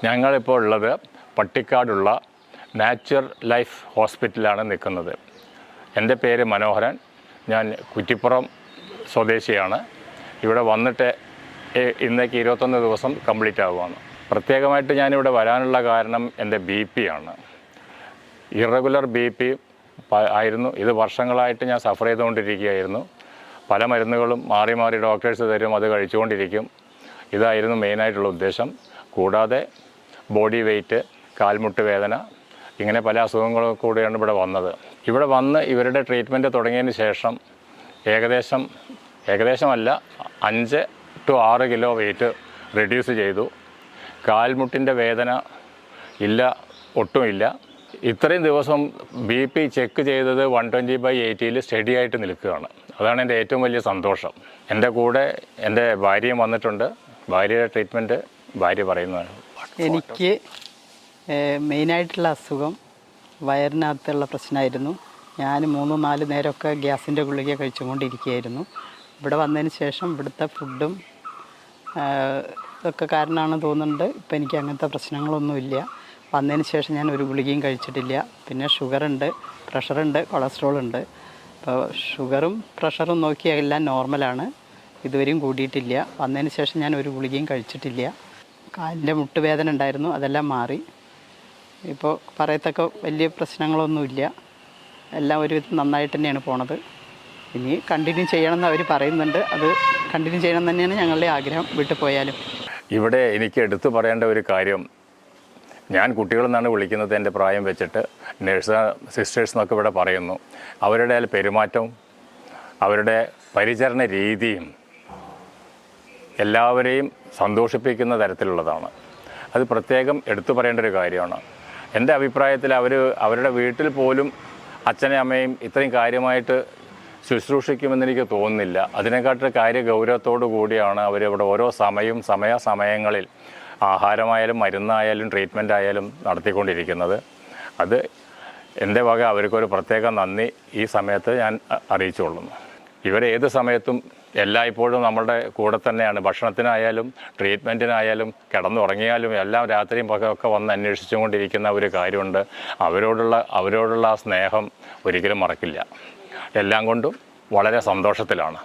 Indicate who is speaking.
Speaker 1: ഞങ്ങളിപ്പോൾ ഉള്ളത് പട്ടിക്കാടുള്ള natural life ഹോസ്പിറ്റലാണ് നിൽക്കുന്നത്. എൻ്റെ പേര് മനോഹരൻ. ഞാൻ കുറ്റിപ്പുറം സ്വദേശിയാണ്. ഇവിടെ വന്നിട്ട് ഇന്നേക്ക് 21 ദിവസം കംപ്ലീറ്റ് ആവുകയാണ്. പ്രത്യേകമായിട്ട് ഞാനിവിടെ വരാനുള്ള കാരണം എൻ്റെ BP ആണ്. ഇറഗുലർ BP ആയിരുന്നു. ഇത് വർഷങ്ങളായിട്ട് ഞാൻ സഫർ ചെയ്തുകൊണ്ടിരിക്കുകയായിരുന്നു. പല മരുന്നുകളും മാറി മാറി ഡോക്ടേഴ്സ് തരും, അത് കഴിച്ചുകൊണ്ടിരിക്കും. ഇതായിരുന്നു മെയിനായിട്ടുള്ള ഉദ്ദേശം. കൂടാതെ ബോഡി വെയ്റ്റ്, കാൽമുട്ട് വേദന, ഇങ്ങനെ പല അസുഖങ്ങളും കൂടെയാണ് ഇവിടെ വന്നത്. ഇവിടെ വന്ന് ഇവരുടെ ട്രീറ്റ്മെൻറ്റ് തുടങ്ങിയതിന് ശേഷം ഏകദേശമല്ല 5 to 6 കിലോ വെയിറ്റ് റെഡ്യൂസ് ചെയ്തു. കാൽമുട്ടിൻ്റെ വേദന ഇല്ല, ഒട്ടുമില്ല. ഇത്രയും ദിവസം BP ചെക്ക് ചെയ്തത് 120/80 സ്റ്റഡി ആയിട്ട് നിൽക്കുകയാണ്. അതാണ് എൻ്റെ ഏറ്റവും വലിയ സന്തോഷം. എൻ്റെ കൂടെ എൻ്റെ ഭാര്യയും വന്നിട്ടുണ്ട്. ഭാര്യയുടെ ട്രീറ്റ്മെൻറ്റ് ഭാര്യ പറയുന്നതാണ്.
Speaker 2: എനിക്ക് മെയിനായിട്ടുള്ള അസുഖം വയറിനകത്തുള്ള പ്രശ്നമായിരുന്നു. ഞാൻ 3-4 നേരമൊക്കെ ഗ്യാസിൻ്റെ ഗുളിക കഴിച്ചുകൊണ്ടിരിക്കുകയായിരുന്നു. ഇവിടെ വന്നതിന് ശേഷം ഇവിടുത്തെ ഫുഡും ഇതൊക്കെ കാരണമാണ് തോന്നുന്നുണ്ട്. ഇപ്പം എനിക്ക് അങ്ങനത്തെ പ്രശ്നങ്ങളൊന്നുമില്ല. വന്നതിന് ശേഷം ഞാൻ ഒരു ഗുളികയും കഴിച്ചിട്ടില്ല. പിന്നെ ഷുഗറുണ്ട്, പ്രഷറുണ്ട്, കൊളസ്ട്രോളുണ്ട്. അപ്പോൾ ഷുഗറും പ്രഷറും നോക്കിയാൽ എല്ലാം നോർമലാണ്. ഇതുവരെയും കൂടിയിട്ടില്ല. വന്നതിന് ശേഷം ഞാൻ ഒരു ഗുളികയും കഴിച്ചിട്ടില്ല. കാലിൻ്റെ മുട്ടുവേദന ഉണ്ടായിരുന്നു, അതെല്ലാം മാറി. ഇപ്പോൾ പറയത്തക്ക വലിയ പ്രശ്നങ്ങളൊന്നുമില്ല. എല്ലാം ഒരു നന്നായിട്ട് തന്നെയാണ് പോണത്. ഇനി കണ്ടിന്യൂ ചെയ്യണമെന്ന് അവർ പറയുന്നുണ്ട്. അത് കണ്ടിന്യൂ ചെയ്യണം തന്നെയാണ് ഞങ്ങളുടെ ആഗ്രഹം. വീട്ടിൽ പോയാലും
Speaker 1: ഇവിടെ എനിക്ക് എടുത്തു പറയേണ്ട ഒരു കാര്യം, ഞാൻ കുട്ടികളെന്നാണ് വിളിക്കുന്നത് എൻ്റെ പ്രായം വെച്ചിട്ട്. സിസ്റ്റേഴ്സ് എന്നൊക്കെ ഇവിടെ പറയുന്നു. അവരുടെ പെരുമാറ്റവും അവരുടെ പരിചരണ രീതിയും എല്ലാവരെയും സന്തോഷിപ്പിക്കുന്ന തരത്തിലുള്ളതാണ്. അത് പ്രത്യേകം എടുത്തു പറയേണ്ട ഒരു കാര്യമാണ്. എൻ്റെ അഭിപ്രായത്തിൽ അവരുടെ വീട്ടിൽ പോലും അച്ഛനെയും അമ്മയും ഇത്രയും കാര്യമായിട്ട് ശുശ്രൂഷിക്കുമെന്ന് എനിക്ക് തോന്നുന്നില്ല. അതിനെക്കാട്ടും കാര്യഗൗരവത്തോടു കൂടിയാണ് അവരിവിടെ ഓരോ സമയങ്ങളിൽ ആഹാരമായാലും മരുന്നായാലും ട്രീറ്റ്മെൻ്റ് ആയാലും നടത്തിക്കൊണ്ടിരിക്കുന്നത്. അത് എൻ്റെ വക അവർക്കൊരു പ്രത്യേക നന്ദി ഈ സമയത്ത് ഞാൻ അറിയിച്ചുകൊള്ളുന്നു. ഇവരേത് സമയത്തും എല്ലായ്പ്പോഴും നമ്മളുടെ കൂടെ തന്നെയാണ്. ഭക്ഷണത്തിനായാലും ട്രീറ്റ്മെൻറ്റിനായാലും കിടന്നുറങ്ങിയാലും എല്ലാം രാത്രിയും ഒക്കെ വന്ന് അന്വേഷിച്ചുകൊണ്ടിരിക്കുന്ന ഒരു കാര്യമുണ്ട്. അവരോടുള്ള ആ സ്നേഹം ഒരിക്കലും മറക്കില്ല. എല്ലാം കൊണ്ടും വളരെ സന്തോഷത്തിലാണ്.